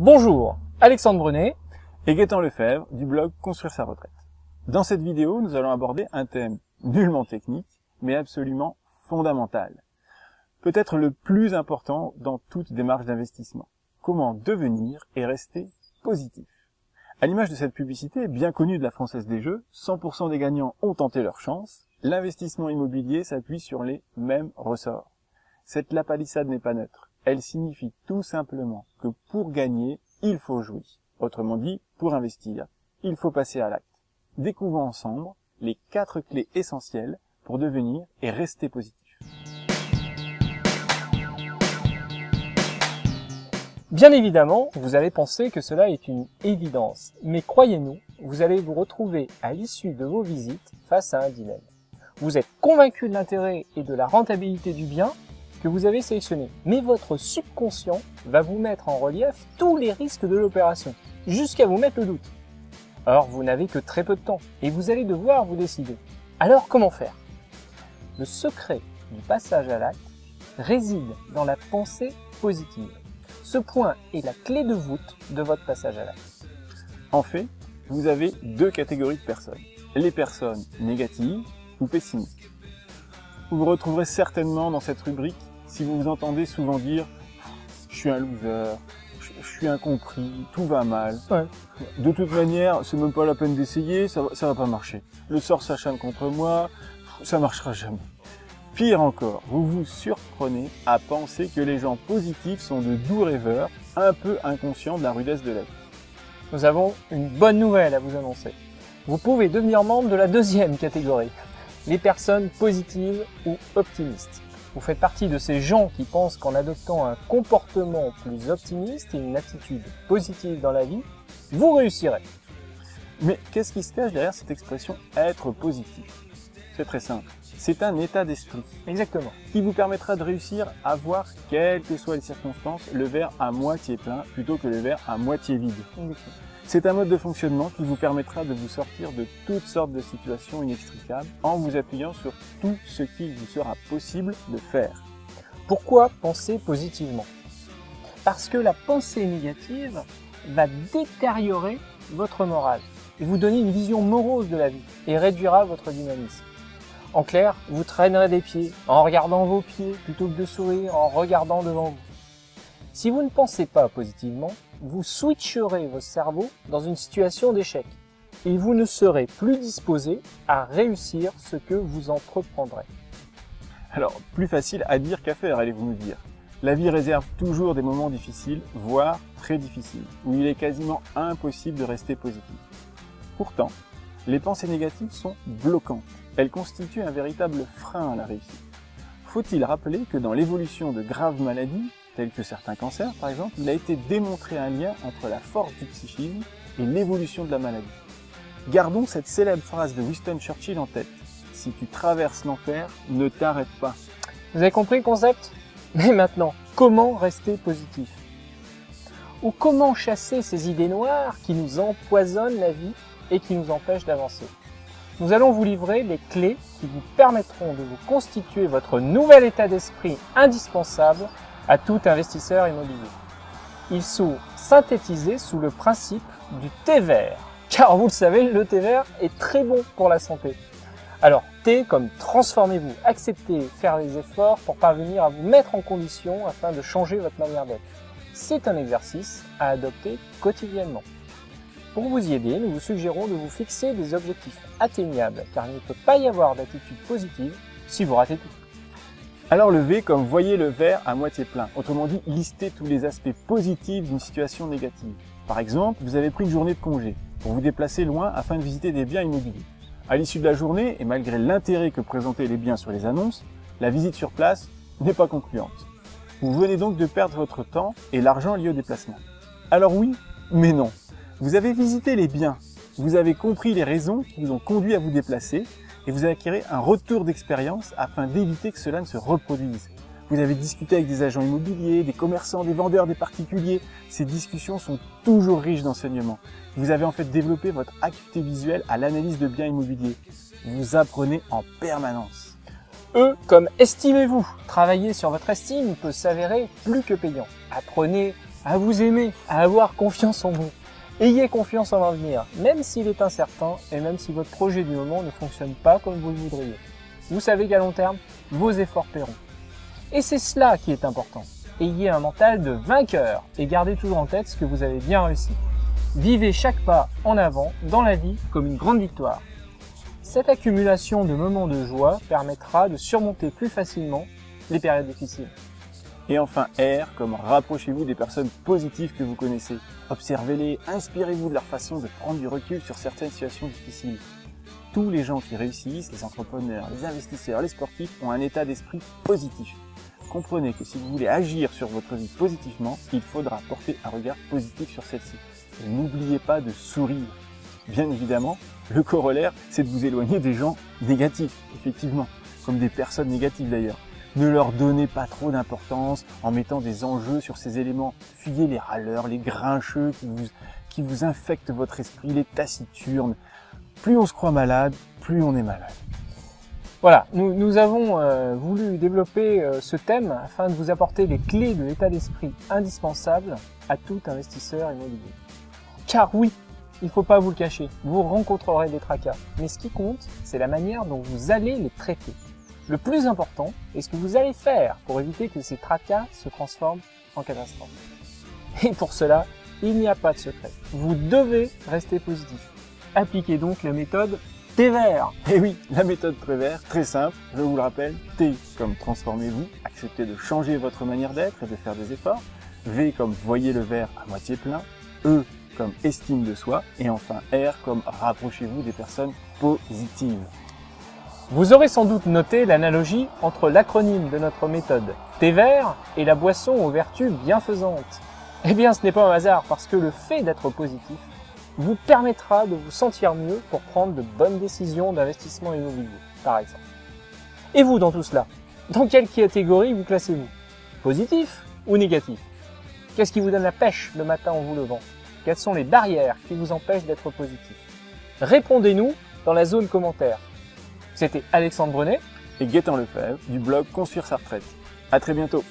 Bonjour, Alexandre Brunet et Gaëtan Lefebvre du blog Construire sa retraite. Dans cette vidéo, nous allons aborder un thème nullement technique, mais absolument fondamental. Peut-être le plus important dans toute démarche d'investissement. Comment devenir et rester positif. À l'image de cette publicité bien connue de la Française des Jeux, 100% des gagnants ont tenté leur chance. L'investissement immobilier s'appuie sur les mêmes ressorts. Cette lapalissade n'est pas neutre. Elle signifie tout simplement que pour gagner, il faut jouer. Autrement dit, pour investir, il faut passer à l'acte. Découvrons ensemble les 4 clés essentielles pour devenir et rester positif. Bien évidemment, vous allez penser que cela est une évidence, mais croyez-nous, vous allez vous retrouver à l'issue de vos visites face à un dilemme. Vous êtes convaincu de l'intérêt et de la rentabilité du bien que vous avez sélectionné, mais votre subconscient va vous mettre en relief tous les risques de l'opération, jusqu'à vous mettre le doute. Or, vous n'avez que très peu de temps, et vous allez devoir vous décider. Alors, comment faire? Le secret du passage à l'acte réside dans la pensée positive. Ce point est la clé de voûte de votre passage à l'acte. En fait, vous avez 2 catégories de personnes. Les personnes négatives ou pessimistes. Vous vous retrouverez certainement dans cette rubrique si vous vous entendez souvent dire « je suis un loser »,« je suis incompris »,« tout va mal Ouais. ». De toute manière, c'est même pas la peine d'essayer, ça va pas marcher. Le sort s'acharne contre moi, ça marchera jamais. Pire encore, vous vous surprenez à penser que les gens positifs sont de doux rêveurs, un peu inconscients de la rudesse de la vie. Nous avons une bonne nouvelle à vous annoncer. Vous pouvez devenir membre de la 2e catégorie, les personnes positives ou optimistes. Vous faites partie de ces gens qui pensent qu'en adoptant un comportement plus optimiste et une attitude positive dans la vie, vous réussirez. Mais qu'est-ce qui se cache derrière cette expression « être positif » ? C'est très simple. C'est un état d'esprit. Exactement. Qui vous permettra de réussir à voir, quelles que soient les circonstances, le verre à moitié plein plutôt que le verre à moitié vide. C'est un mode de fonctionnement qui vous permettra de vous sortir de toutes sortes de situations inextricables en vous appuyant sur tout ce qu'il vous sera possible de faire. Pourquoi penser positivement? Parce que la pensée négative va détériorer votre morale et vous donner une vision morose de la vie et réduira votre dynamisme. En clair, vous traînerez des pieds en regardant vos pieds plutôt que de sourire en regardant devant vous. Si vous ne pensez pas positivement, vous switcherez votre cerveau dans une situation d'échec et vous ne serez plus disposé à réussir ce que vous entreprendrez. Alors, plus facile à dire qu'à faire, allez-vous nous dire. La vie réserve toujours des moments difficiles, voire très difficiles, où il est quasiment impossible de rester positif. Pourtant, les pensées négatives sont bloquantes. Elles constituent un véritable frein à la réussite. Faut-il rappeler que dans l'évolution de graves maladies, tels que certains cancers par exemple, il a été démontré un lien entre la force du psychisme et l'évolution de la maladie. Gardons cette célèbre phrase de Winston Churchill en tête. Si tu traverses l'enfer, ne t'arrête pas. Vous avez compris le concept? Mais maintenant, comment rester positif? Ou comment chasser ces idées noires qui nous empoisonnent la vie et qui nous empêchent d'avancer? Nous allons vous livrer les clés qui vous permettront de vous constituer votre nouvel état d'esprit indispensable à tout investisseur immobilier. Ils sont synthétisés sous le principe du thé vert. Car vous le savez, le thé vert est très bon pour la santé. Alors, T comme transformez-vous, acceptez, faire les efforts pour parvenir à vous mettre en condition afin de changer votre manière d'être. C'est un exercice à adopter quotidiennement. Pour vous y aider, nous vous suggérons de vous fixer des objectifs atteignables, car il ne peut pas y avoir d'attitude positive si vous ratez tout. Alors le V comme voyez le verre à moitié plein, autrement dit, listez tous les aspects positifs d'une situation négative. Par exemple, vous avez pris une journée de congé pour vous déplacer loin afin de visiter des biens immobiliers. À l'issue de la journée, et malgré l'intérêt que présentaient les biens sur les annonces, la visite sur place n'est pas concluante. Vous venez donc de perdre votre temps et l'argent lié au déplacement. Alors oui, mais non. Vous avez visité les biens, vous avez compris les raisons qui vous ont conduit à vous déplacer et vous avez acquis un retour d'expérience afin d'éviter que cela ne se reproduise. Vous avez discuté avec des agents immobiliers, des commerçants, des vendeurs, des particuliers. Ces discussions sont toujours riches d'enseignements. Vous avez en fait développé votre acuité visuelle à l'analyse de biens immobiliers. Vous apprenez en permanence. E comme estimez-vous. Travailler sur votre estime peut s'avérer plus que payant. Apprenez à vous aimer, à avoir confiance en vous. Ayez confiance en l'avenir, même s'il est incertain et même si votre projet du moment ne fonctionne pas comme vous le voudriez. Vous savez qu'à long terme, vos efforts paieront. Et c'est cela qui est important. Ayez un mental de vainqueur et gardez toujours en tête ce que vous avez bien réussi. Vivez chaque pas en avant dans la vie comme une grande victoire. Cette accumulation de moments de joie permettra de surmonter plus facilement les périodes difficiles. Et enfin R, comme rapprochez-vous des personnes positives que vous connaissez. Observez-les, inspirez-vous de leur façon de prendre du recul sur certaines situations difficiles. Tous les gens qui réussissent, les entrepreneurs, les investisseurs, les sportifs, ont un état d'esprit positif. Comprenez que si vous voulez agir sur votre vie positivement, il faudra porter un regard positif sur celle-ci. Et n'oubliez pas de sourire. Bien évidemment, le corollaire, c'est de vous éloigner des gens négatifs, effectivement, comme des personnes négatives d'ailleurs. Ne leur donnez pas trop d'importance en mettant des enjeux sur ces éléments. Fuyez les râleurs, les grincheux qui vous infectent votre esprit, les taciturnes. Plus on se croit malade, plus on est malade. Voilà, nous avons voulu développer ce thème afin de vous apporter les clés de l'état d'esprit indispensable à tout investisseur immobilier. Car oui, il ne faut pas vous le cacher, vous rencontrerez des tracas. Mais ce qui compte, c'est la manière dont vous allez les traiter. Le plus important est ce que vous allez faire pour éviter que ces tracas se transforment en catastrophe. Et pour cela, il n'y a pas de secret. Vous devez rester positif. Appliquez donc la méthode T-Vert. Et oui, la méthode T-Vert, très simple, je vous le rappelle. T comme transformez-vous, acceptez de changer votre manière d'être et de faire des efforts. V comme voyez le verre à moitié plein. E comme estime de soi. Et enfin R comme rapprochez-vous des personnes positives. Vous aurez sans doute noté l'analogie entre l'acronyme de notre méthode T-Vert et la boisson aux vertus bienfaisantes. Eh bien, ce n'est pas un hasard parce que le fait d'être positif vous permettra de vous sentir mieux pour prendre de bonnes décisions d'investissement immobilier, par exemple. Et vous, dans tout cela, dans quelle catégorie vous classez-vous? Positif ou négatif? Qu'est-ce qui vous donne la pêche le matin en vous levant? Quelles sont les barrières qui vous empêchent d'être positif? Répondez-nous dans la zone commentaire. C'était Alexandre Brenet et Gaëtan Lefebvre du blog Construire sa retraite. À très bientôt.